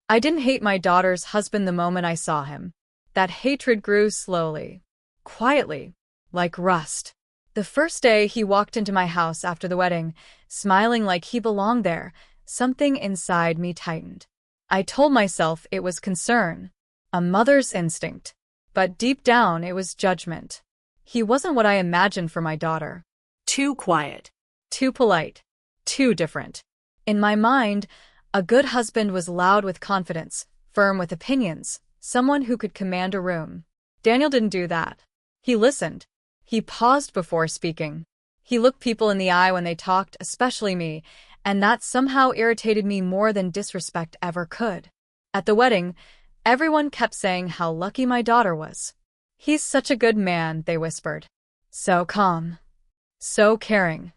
I didn't hate my daughter's husband the moment I saw him. That hatred grew slowly, quietly, like rust. The first day he walked into my house after the wedding, smiling like he belonged there, something inside me tightened. I told myself it was concern, a mother's instinct, but deep down it was judgment. He wasn't what I imagined for my daughter. Too quiet. Too polite. Too different. In my mind, a good husband was loud with confidence, firm with opinions, someone who could command a room. Daniel didn't do that. He listened. He paused before speaking. He looked people in the eye when they talked, especially me, and that somehow irritated me more than disrespect ever could. At the wedding, everyone kept saying how lucky my daughter was. "He's such a good man," they whispered. "So calm. So caring."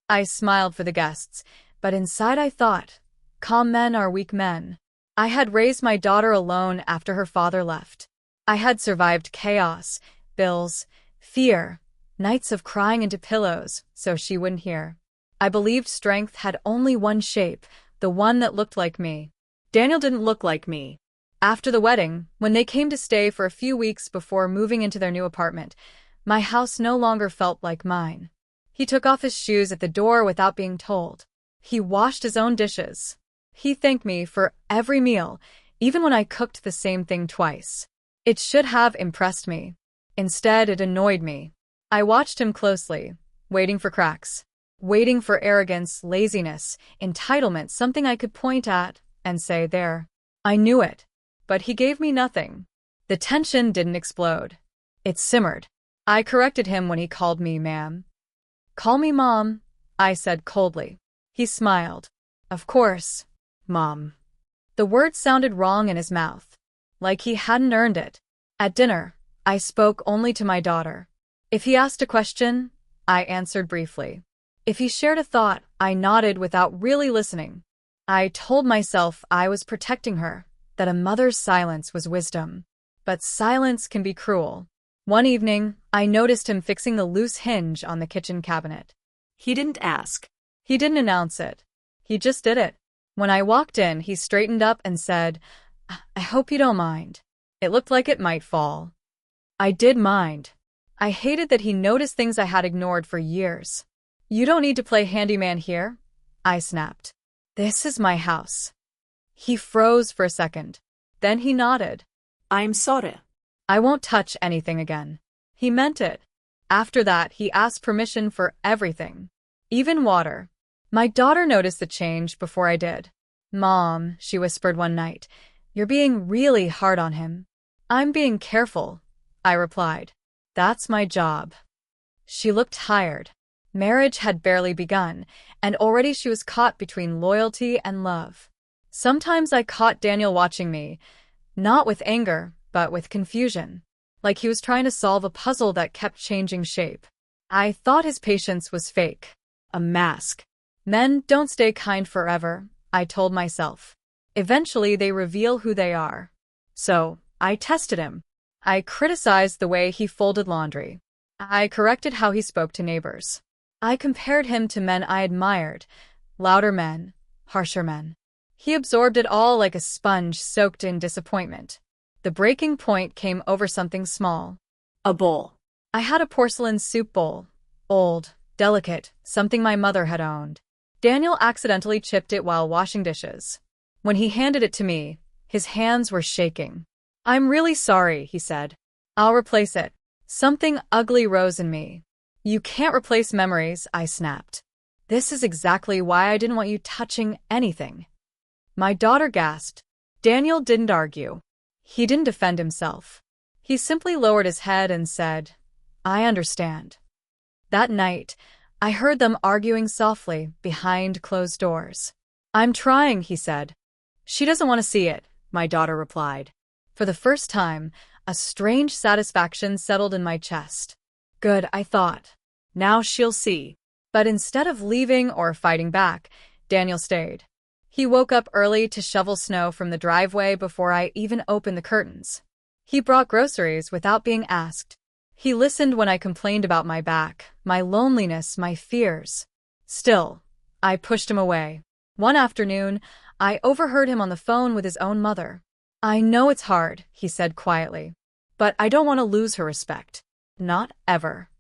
I smiled for the guests, but inside I thought, calm men are weak men. I had raised my daughter alone after her father left. I had survived chaos, bills, fear, nights of crying into pillows so she wouldn't hear. I believed strength had only one shape, the one that looked like me. Daniel didn't look like me. After the wedding, when they came to stay for a few weeks before moving into their new apartment, my house no longer felt like mine. He took off his shoes at the door without being told. He washed his own dishes. He thanked me for every meal, even when I cooked the same thing twice. It should have impressed me. Instead, it annoyed me. I watched him closely, waiting for cracks, waiting for arrogance, laziness, entitlement, something I could point at and say, "There." I knew it, but he gave me nothing. The tension didn't explode. It simmered. I corrected him when he called me ma'am. "Call me Mom," I said coldly. He smiled. "Of course, Mom." The word sounded wrong in his mouth, like he hadn't earned it. At dinner, I spoke only to my daughter. If he asked a question, I answered briefly. If he shared a thought, I nodded without really listening. I told myself I was protecting her, that a mother's silence was wisdom. But silence can be cruel. One evening, I noticed him fixing the loose hinge on the kitchen cabinet. He didn't ask. He didn't announce it. He just did it. When I walked in, he straightened up and said, "I hope you don't mind." It looked like it might fall. I did mind. I hated that he noticed things I had ignored for years. "You don't need to play handyman here," I snapped. "This is my house." He froze for a second. Then he nodded. "I'm sorry." "I won't touch anything again." He meant it. After that, he asked permission for everything, even water. My daughter noticed the change before I did. "Mom," she whispered one night, "you're being really hard on him." "I'm being careful," I replied. "That's my job." She looked tired. Marriage had barely begun, and already she was caught between loyalty and love. Sometimes I caught Daniel watching me, not with anger, but with confusion, like he was trying to solve a puzzle that kept changing shape. I thought his patience was fake, a mask. Men don't stay kind forever, I told myself. Eventually they reveal who they are. So, I tested him. I criticized the way he folded laundry. I corrected how he spoke to neighbors. I compared him to men I admired, louder men, harsher men. He absorbed it all like a sponge soaked in disappointment. The breaking point came over something small. A bowl. I had a porcelain soup bowl. Old, delicate, something my mother had owned. Daniel accidentally chipped it while washing dishes. When he handed it to me, his hands were shaking. "I'm really sorry," he said. "I'll replace it." Something ugly rose in me. "You can't replace memories," I snapped. "This is exactly why I didn't want you touching anything." My daughter gasped. Daniel didn't argue. He didn't defend himself. He simply lowered his head and said, "I understand." That night, I heard them arguing softly behind closed doors. "I'm trying," he said. "She doesn't want to see it," my daughter replied. For the first time, a strange satisfaction settled in my chest. Good, I thought. Now she'll see. But instead of leaving or fighting back, Daniel stayed. He woke up early to shovel snow from the driveway before I even opened the curtains. He brought groceries without being asked. He listened when I complained about my back, my loneliness, my fears. Still, I pushed him away. One afternoon, I overheard him on the phone with his own mother. I know it's hard, he said quietly, but I don't want to lose her respect. Not ever.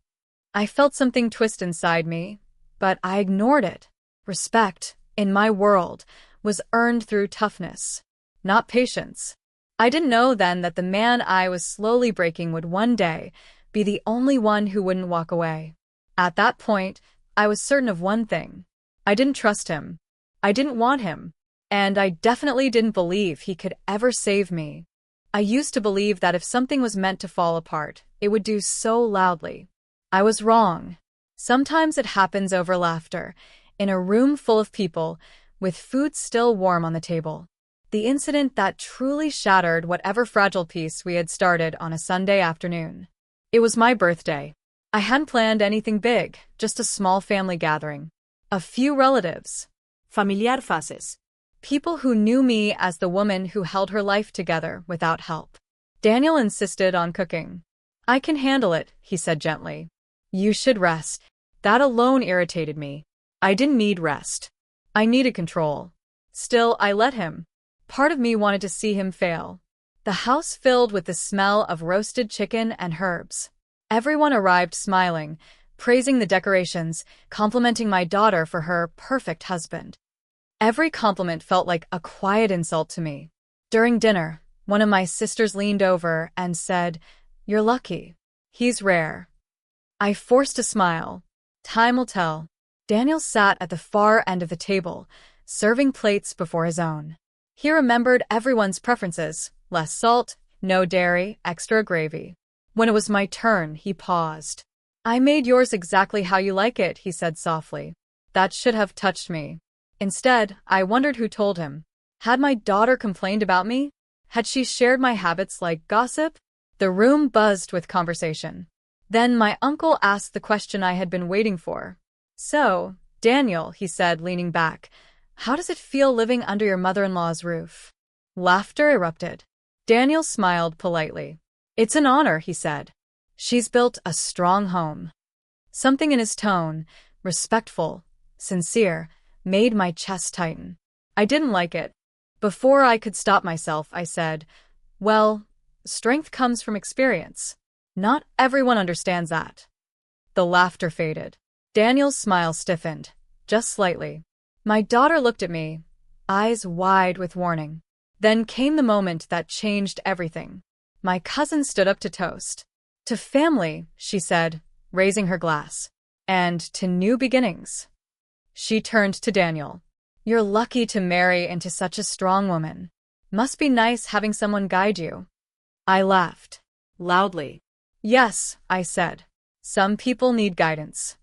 I felt something twist inside me, but I ignored it. Respect, in my world, was earned through toughness, not patience. I didn't know then that the man I was slowly breaking would one day be the only one who wouldn't walk away. At that point, I was certain of one thing. I didn't trust him. I didn't want him. And I definitely didn't believe he could ever save me. I used to believe that if something was meant to fall apart, it would do so loudly. I was wrong. Sometimes it happens over laughter, in a room full of people, with food still warm on the table. The incident that truly shattered whatever fragile peace we had started on a Sunday afternoon. It was my birthday. I hadn't planned anything big, just a small family gathering. A few relatives. Familiar fases. People who knew me as the woman who held her life together without help. Daniel insisted on cooking. I can handle it, he said gently. You should rest. That alone irritated me. I didn't need rest. I needed control. Still, I let him. Part of me wanted to see him fail. The house filled with the smell of roasted chicken and herbs. Everyone arrived smiling, praising the decorations, complimenting my daughter for her perfect husband. Every compliment felt like a quiet insult to me. During dinner, one of my sisters leaned over and said, "You're lucky. He's rare." I forced a smile. Time will tell. Daniel sat at the far end of the table, serving plates before his own. He remembered everyone's preferences: less salt, no dairy, extra gravy. When it was my turn, he paused. "I made yours exactly how you like it," he said softly. That should have touched me. Instead, I wondered who told him. Had my daughter complained about me? Had she shared my habits like gossip? The room buzzed with conversation. Then my uncle asked the question I had been waiting for. "So, Daniel," he said, leaning back, "how does it feel living under your mother-in-law's roof?" Laughter erupted. Daniel smiled politely. "It's an honor," he said. "She's built a strong home." Something in his tone, respectful, sincere, made my chest tighten. I didn't like it. Before I could stop myself, I said, "Well, strength comes from experience. Not everyone understands that." The laughter faded. Daniel's smile stiffened, just slightly. My daughter looked at me, eyes wide with warning. Then came the moment that changed everything. My cousin stood up to toast. "To family," she said, raising her glass. "And to new beginnings." She turned to Daniel. "You're lucky to marry into such a strong woman. Must be nice having someone guide you." I laughed. Loudly. "Yes," I said. "Some people need guidance."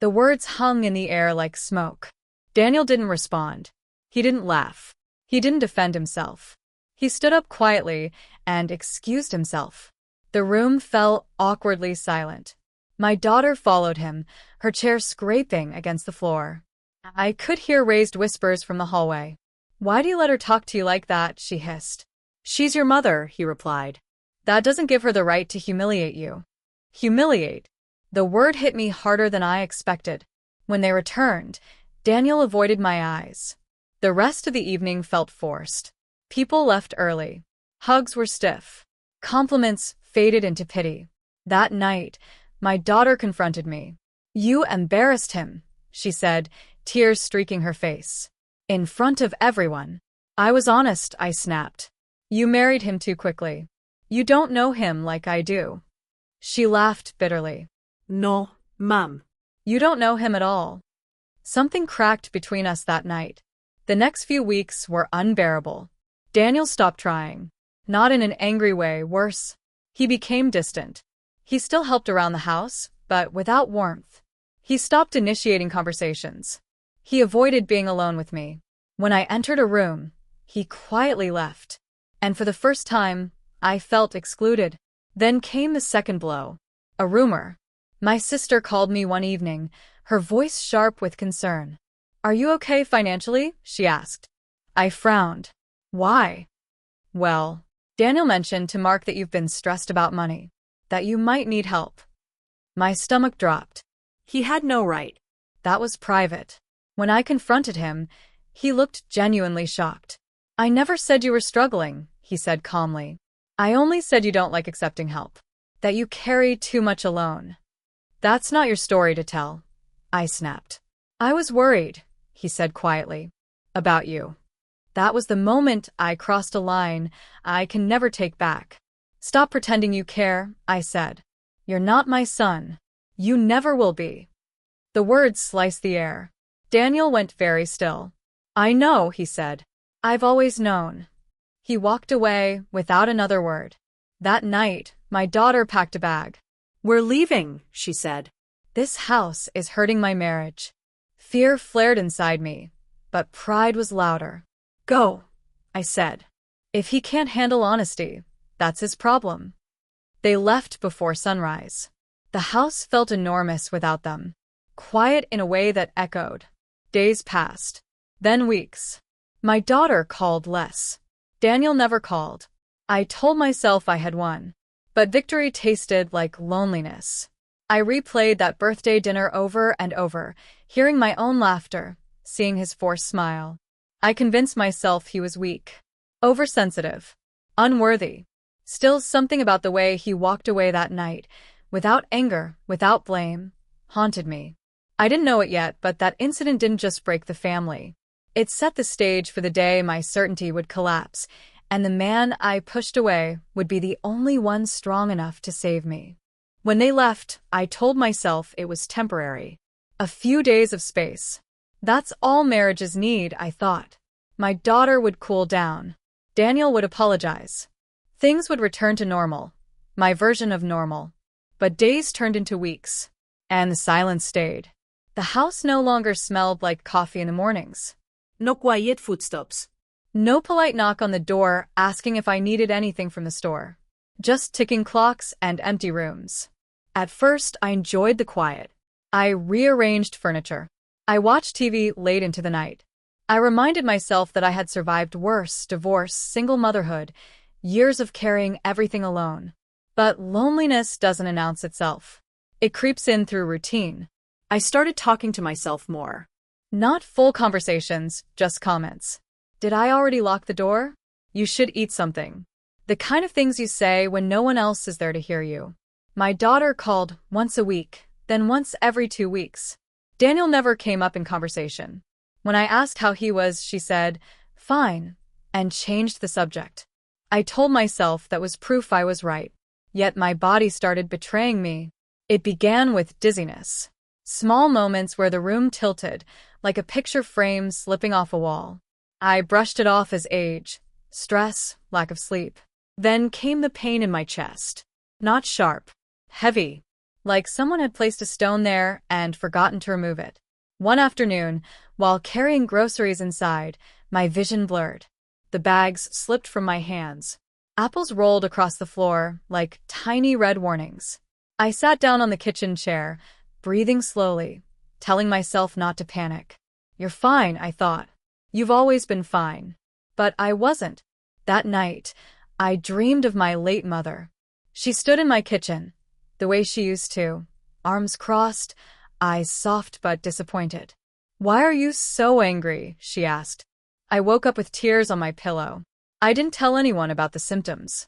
The words hung in the air like smoke. Daniel didn't respond. He didn't laugh. He didn't defend himself. He stood up quietly and excused himself. The room fell awkwardly silent. My daughter followed him, her chair scraping against the floor. I could hear raised whispers from the hallway. "Why do you let her talk to you like that?" she hissed. "She's your mother," he replied. "That doesn't give her the right to humiliate you." Humiliate. The word hit me harder than I expected. When they returned, Daniel avoided my eyes. The rest of the evening felt forced. People left early. Hugs were stiff. Compliments faded into pity. That night, my daughter confronted me. "You embarrassed him," she said, tears streaking her face. "In front of everyone." "I was honest," I snapped. "You married him too quickly. You don't know him like I do." She laughed bitterly. No, Mom. "You don't know him at all." Something cracked between us that night. The next few weeks were unbearable. Daniel stopped trying. Not in an angry way, worse. He became distant. He still helped around the house, but without warmth. He stopped initiating conversations. He avoided being alone with me. When I entered a room, he quietly left. And for the first time, I felt excluded. Then came the second blow. A rumor. My sister called me one evening, her voice sharp with concern. "Are you okay financially?" she asked. I frowned. "Why?" "Well, Daniel mentioned to Mark that you've been stressed about money, that you might need help." My stomach dropped. He had no right. That was private. When I confronted him, He looked genuinely shocked. I never said you were struggling, he said calmly. I only said you don't like accepting help. That you carry too much alone. That's not your story to tell, I snapped. I was worried, he said quietly. About you. That was the moment I crossed a line I can never take back. Stop pretending you care, I said. You're not my son. You never will be. The words sliced the air. Daniel went very still. I know, he said. I've always known. He walked away without another word. That night, my daughter packed a bag. We're leaving, she said. This house is hurting my marriage. Fear flared inside me, but pride was louder. Go, I said. If he can't handle honesty, that's his problem. They left before sunrise. The house felt enormous without them, quiet in a way that echoed. Days passed, then weeks. My daughter called less. Daniel never called. I told myself I had won, but victory tasted like loneliness. I replayed that birthday dinner over and over, hearing my own laughter, seeing his forced smile. I convinced myself he was weak, oversensitive, unworthy. Still, something about the way he walked away that night, without anger, without blame, haunted me. I didn't know it yet, but that incident didn't just break the family. It set the stage for the day my certainty would collapse, and the man I pushed away would be the only one strong enough to save me. When they left, I told myself it was temporary. A few days of space. That's all marriages need, I thought. My daughter would cool down. Daniel would apologize. Things would return to normal. My version of normal. But days turned into weeks. And the silence stayed. The house no longer smelled like coffee in the mornings. No quiet footsteps. No polite knock on the door asking if I needed anything from the store. Just ticking clocks and empty rooms. At first, I enjoyed the quiet. I rearranged furniture. I watched TV late into the night. I reminded myself that I had survived worse: divorce, single motherhood, years of carrying everything alone. But loneliness doesn't announce itself. It creeps in through routine. I started talking to myself more. Not full conversations, just comments. Did I already lock the door? You should eat something. The kind of things you say when no one else is there to hear you. My daughter called once a week, then once every 2 weeks. Daniel never came up in conversation. When I asked how he was, she said, "Fine," and changed the subject. I told myself that was proof I was right. Yet my body started betraying me. It began with dizziness. Small moments where the room tilted, like a picture frame slipping off a wall. I brushed it off as age, stress, lack of sleep. Then came the pain in my chest. Not sharp. Heavy. Like someone had placed a stone there and forgotten to remove it. One afternoon, while carrying groceries inside, my vision blurred. The bags slipped from my hands. Apples rolled across the floor like tiny red warnings. I sat down on the kitchen chair, breathing slowly, telling myself not to panic. You're fine, I thought. You've always been fine. But I wasn't. That night, I dreamed of my late mother. She stood in my kitchen, the way she used to, arms crossed, eyes soft but disappointed. "Why are you so angry?" she asked. I woke up with tears on my pillow. I didn't tell anyone about the symptoms.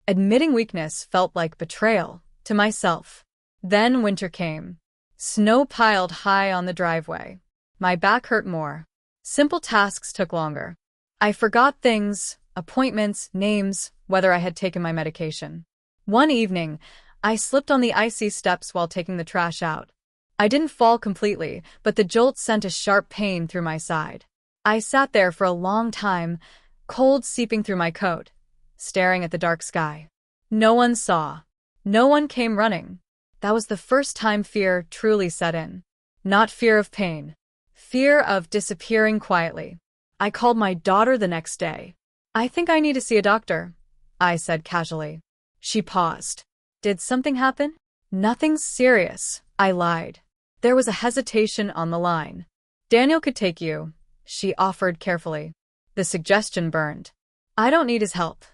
Admitting weakness felt like betrayal to myself. Then winter came. Snow piled high on the driveway. My back hurt more. Simple tasks took longer. I forgot things, appointments, names, whether I had taken my medication. One evening, I slipped on the icy steps while taking the trash out. I didn't fall completely, but the jolt sent a sharp pain through my side. I sat there for a long time, cold seeping through my coat, staring at the dark sky. No one saw. No one came running. That was the first time fear truly set in. Not fear of pain. Fear of disappearing quietly. I called my daughter the next day. "I think I need to see a doctor," I said casually. She paused. "Did something happen?" "Nothing serious," I lied. There was a hesitation on the line. "Daniel could take you," she offered carefully. The suggestion burned. "I don't need his help,"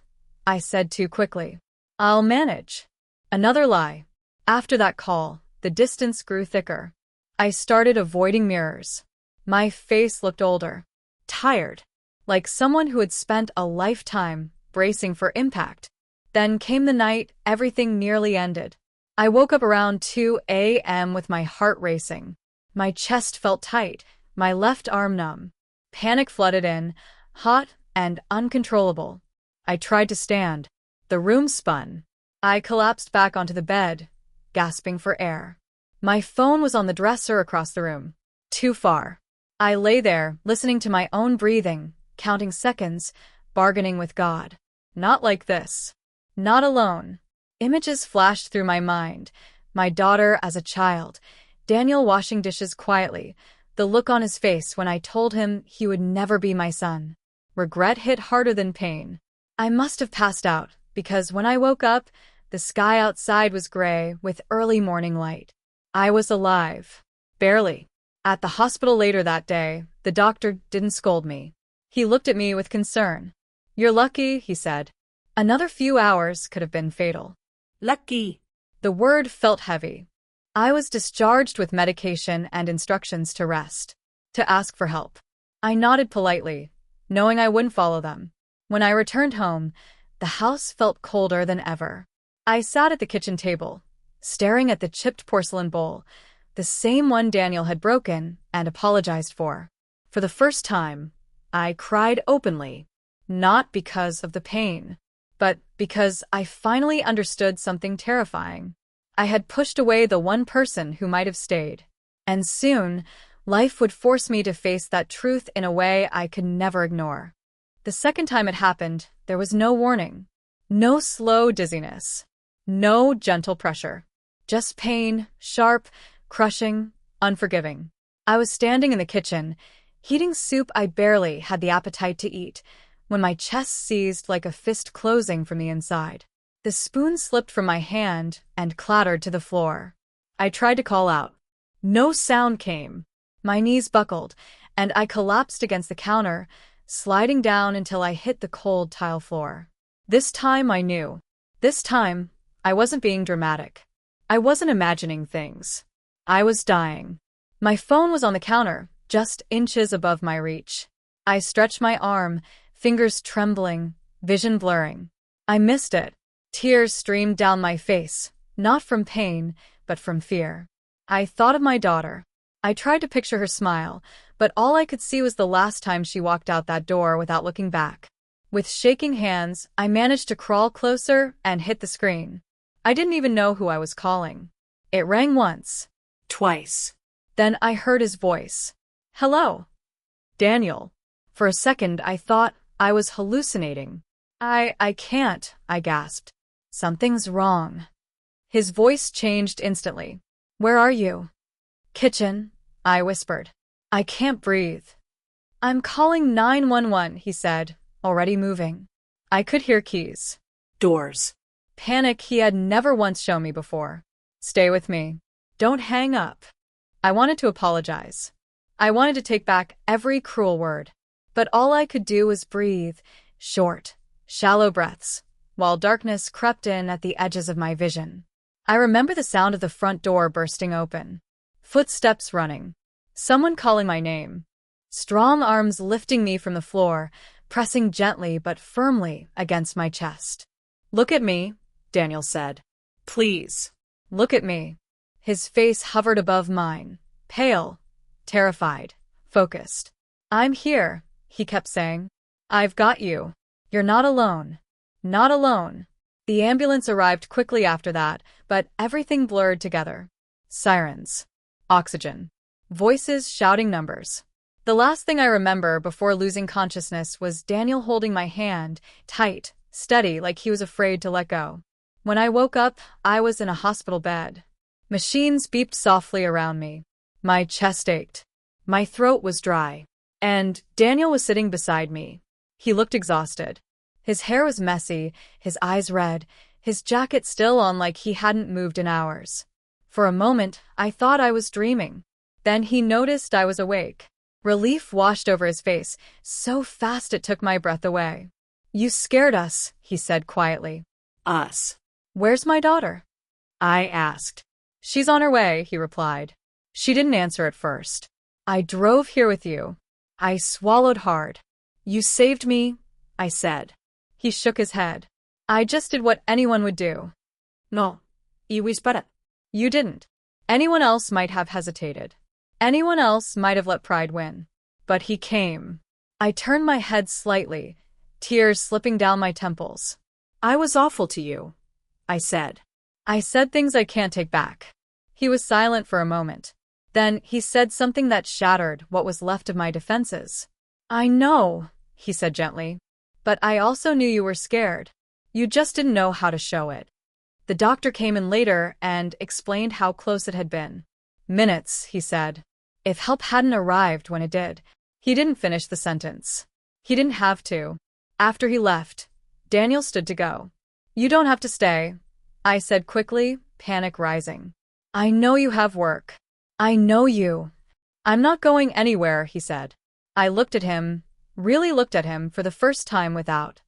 I said too quickly. "I'll manage." Another lie. After that call, the distance grew thicker. I started avoiding mirrors. My face looked older. tired, like someone who had spent a lifetime bracing for impact. Then came the night everything nearly ended. I woke up around 2 a.m. with my heart racing. My chest felt tight, my left arm numb. Panic flooded in, hot and uncontrollable. I tried to stand. The room spun. I collapsed back onto the bed, gasping for air. My phone was on the dresser across the room. Too far. I lay there, listening to my own breathing, counting seconds, bargaining with God. Not like this. Not alone. Images flashed through my mind. My daughter as a child, Daniel washing dishes quietly, the look on his face when I told him he would never be my son. Regret hit harder than pain. I must have passed out, because when I woke up, the sky outside was gray with early morning light. I was alive. Barely. At the hospital later that day, the doctor didn't scold me. He looked at me with concern. "You're lucky," he said. Another few hours could have been fatal. Lucky. The word felt heavy. I was discharged with medication and instructions to rest, to ask for help. I nodded politely, knowing I wouldn't follow them. When I returned home, the house felt colder than ever. I sat at the kitchen table, staring at the chipped porcelain bowl, the same one Daniel had broken and apologized for. For the first time, I cried openly, not because of the pain, but because I finally understood something terrifying. I had pushed away the one person who might have stayed, and soon, life would force me to face that truth in a way I could never ignore. The second time it happened, there was no warning, no slow dizziness, no gentle pressure, just pain, sharp, crushing, unforgiving. I was standing in the kitchen, heating soup I barely had the appetite to eat, when my chest seized like a fist closing from the inside. The spoon slipped from my hand and clattered to the floor. I tried to call out. No sound came. My knees buckled, and I collapsed against the counter, sliding down until I hit the cold tile floor. This time I knew. This time, I wasn't being dramatic. I wasn't imagining things. I was dying. My phone was on the counter, just inches above my reach. I stretched my arm, fingers trembling, vision blurring. I missed it. Tears streamed down my face, not from pain, but from fear. I thought of my daughter. I tried to picture her smile, but all I could see was the last time she walked out that door without looking back. With shaking hands, I managed to crawl closer and hit the screen. I didn't even know who I was calling. It rang once. Twice. Then I heard his voice. "Hello, Daniel." For a second, I thought I was hallucinating. I can't," I gasped. "Something's wrong." His voice changed instantly. "Where are you?" "Kitchen," I whispered. "I can't breathe." "I'm calling 911, he said, already moving. I could hear keys. Doors. Panic he had never once shown me before. "Stay with me. Don't hang up." I wanted to apologize. I wanted to take back every cruel word. But all I could do was breathe, short, shallow breaths, while darkness crept in at the edges of my vision. I remember the sound of the front door bursting open. Footsteps running. Someone calling my name. Strong arms lifting me from the floor, pressing gently but firmly against my chest. "Look at me," Daniel said. Please. "Look at me." His face hovered above mine, pale, terrified, focused. "I'm here," he kept saying. "I've got you. You're not alone. Not alone." The ambulance arrived quickly after that, but everything blurred together. Sirens. Oxygen. Voices shouting numbers. The last thing I remember before losing consciousness was Daniel holding my hand, tight, steady, like he was afraid to let go. When I woke up, I was in a hospital bed. Machines beeped softly around me. My chest ached. My throat was dry. And Daniel was sitting beside me. He looked exhausted. His hair was messy, his eyes red, his jacket still on like he hadn't moved in hours. For a moment, I thought I was dreaming. Then he noticed I was awake. Relief washed over his face, so fast it took my breath away. "You scared us," he said quietly. Us. "Where's my daughter?" I asked. "She's on her way," he replied. "She didn't answer at first. I drove here with you. I swallowed hard. You saved me, I said. He shook his head. I just did what anyone would do. No. Iba esperar. You didn't. Anyone else might have hesitated. Anyone else might have let pride win. But he came. I turned my head slightly, tears slipping down my temples. I was awful to you, I said. I said things I can't take back. He was silent for a moment. Then he said something that shattered what was left of my defenses. I know, he said gently. But I also knew you were scared. You just didn't know how to show it. The doctor came in later and explained how close it had been. Minutes, he said. If help hadn't arrived when it did. He didn't finish the sentence. He didn't have to. After he left, Daniel stood to go. You don't have to stay, I said quickly, panic rising. I know you have work. I know you. I'm not going anywhere, he said. I looked at him, really looked at him for the first time without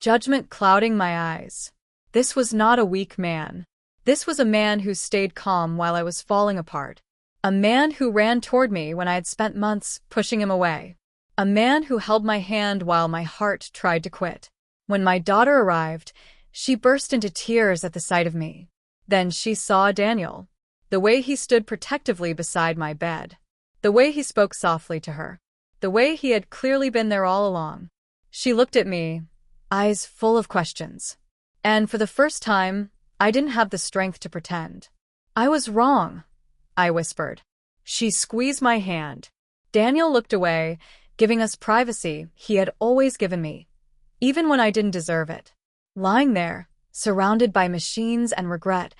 judgment clouding my eyes. This was not a weak man. This was a man who stayed calm while I was falling apart. A man who ran toward me when I had spent months pushing him away. A man who held my hand while my heart tried to quit. When my daughter arrived, she burst into tears at the sight of me. Then she saw Daniel. The way he stood protectively beside my bed. The way he spoke softly to her. The way he had clearly been there all along. She looked at me, eyes full of questions. And for the first time, I didn't have the strength to pretend. I was wrong, I whispered. She squeezed my hand. Daniel looked away, giving us privacy he had always given me, even when I didn't deserve it. Lying there, surrounded by machines and regret,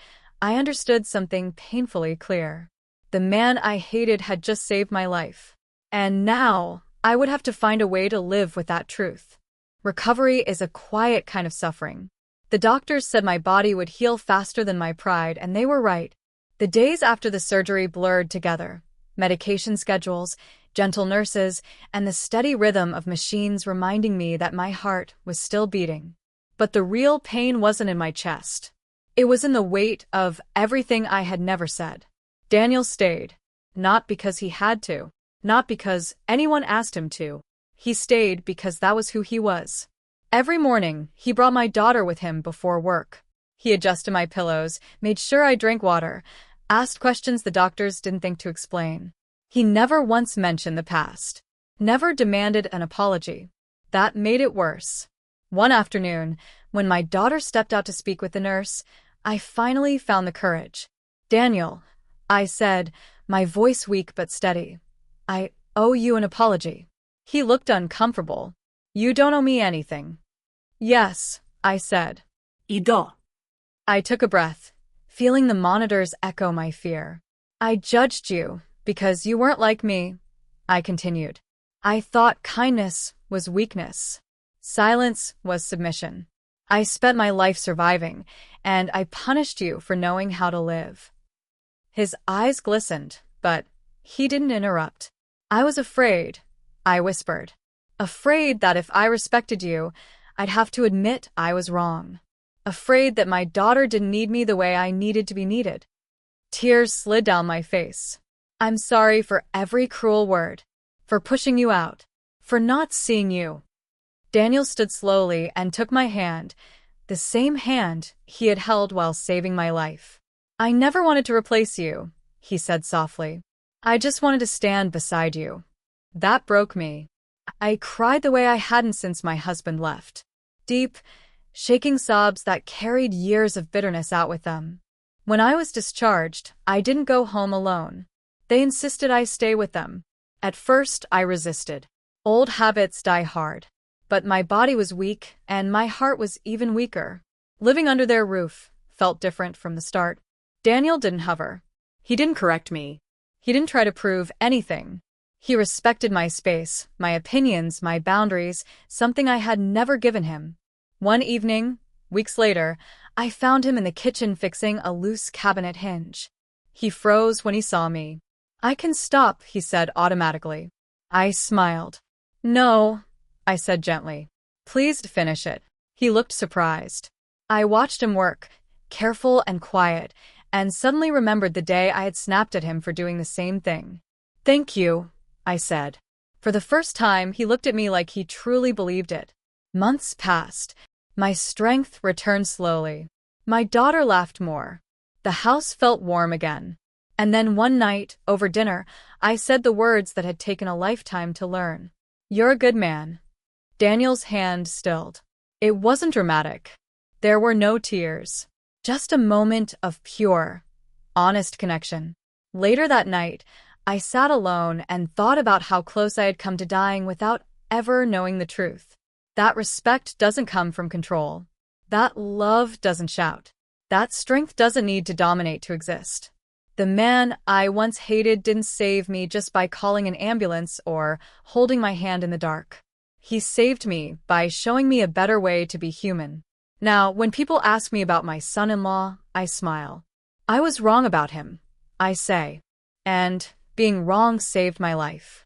I understood something painfully clear. The man I hated had just saved my life. And now, I would have to find a way to live with that truth. Recovery is a quiet kind of suffering. The doctors said my body would heal faster than my pride, and they were right. The days after the surgery blurred together. Medication schedules, gentle nurses, and the steady rhythm of machines reminding me that my heart was still beating. But the real pain wasn't in my chest. It was in the weight of everything I had never said. Daniel stayed. Not because he had to. Not because anyone asked him to. He stayed because that was who he was. Every morning, he brought my daughter with him before work. He adjusted my pillows, made sure I drank water, asked questions the doctors didn't think to explain. He never once mentioned the past. Never demanded an apology. That made it worse. One afternoon, when my daughter stepped out to speak with the nurse, I finally found the courage. Daniel, I said, my voice weak but steady. I owe you an apology. He looked uncomfortable. You don't owe me anything. Yes, I said. Ido. I took a breath, feeling the monitors echo my fear. I judged you because you weren't like me, I continued. I thought kindness was weakness. Silence was submission. I spent my life surviving, and I punished you for knowing how to live. His eyes glistened, but he didn't interrupt. I was afraid, I whispered. Afraid that if I respected you, I'd have to admit I was wrong. Afraid that my daughter didn't need me the way I needed to be needed. Tears slid down my face. I'm sorry for every cruel word. For pushing you out. For not seeing you. Daniel stood slowly and took my hand, the same hand he had held while saving my life. I never wanted to replace you, he said softly. I just wanted to stand beside you. That broke me. I cried the way I hadn't since my husband left. Deep, shaking sobs that carried years of bitterness out with them. When I was discharged, I didn't go home alone. They insisted I stay with them. At first, I resisted. Old habits die hard. But my body was weak, and my heart was even weaker. Living under their roof felt different from the start. Daniel didn't hover. He didn't correct me. He didn't try to prove anything. He respected my space, my opinions, my boundaries, something I had never given him. One evening, weeks later, I found him in the kitchen fixing a loose cabinet hinge. He froze when he saw me. I can stop, he said automatically. I smiled. No, I said gently. Please finish it. He looked surprised. I watched him work, careful and quiet, and suddenly remembered the day I had snapped at him for doing the same thing. Thank you, I said. For the first time, he looked at me like he truly believed it. Months passed. My strength returned slowly. My daughter laughed more. The house felt warm again. And then one night, over dinner, I said the words that had taken a lifetime to learn. "You're a good man." Daniel's hand stilled. It wasn't dramatic. There were no tears. Just a moment of pure, honest connection. Later that night, I sat alone and thought about how close I had come to dying without ever knowing the truth. That respect doesn't come from control. That love doesn't shout. That strength doesn't need to dominate to exist. The man I once hated didn't save me just by calling an ambulance or holding my hand in the dark. He saved me by showing me a better way to be human. Now, when people ask me about my son-in-law, I smile. I was wrong about him, I say. And being wrong saved my life.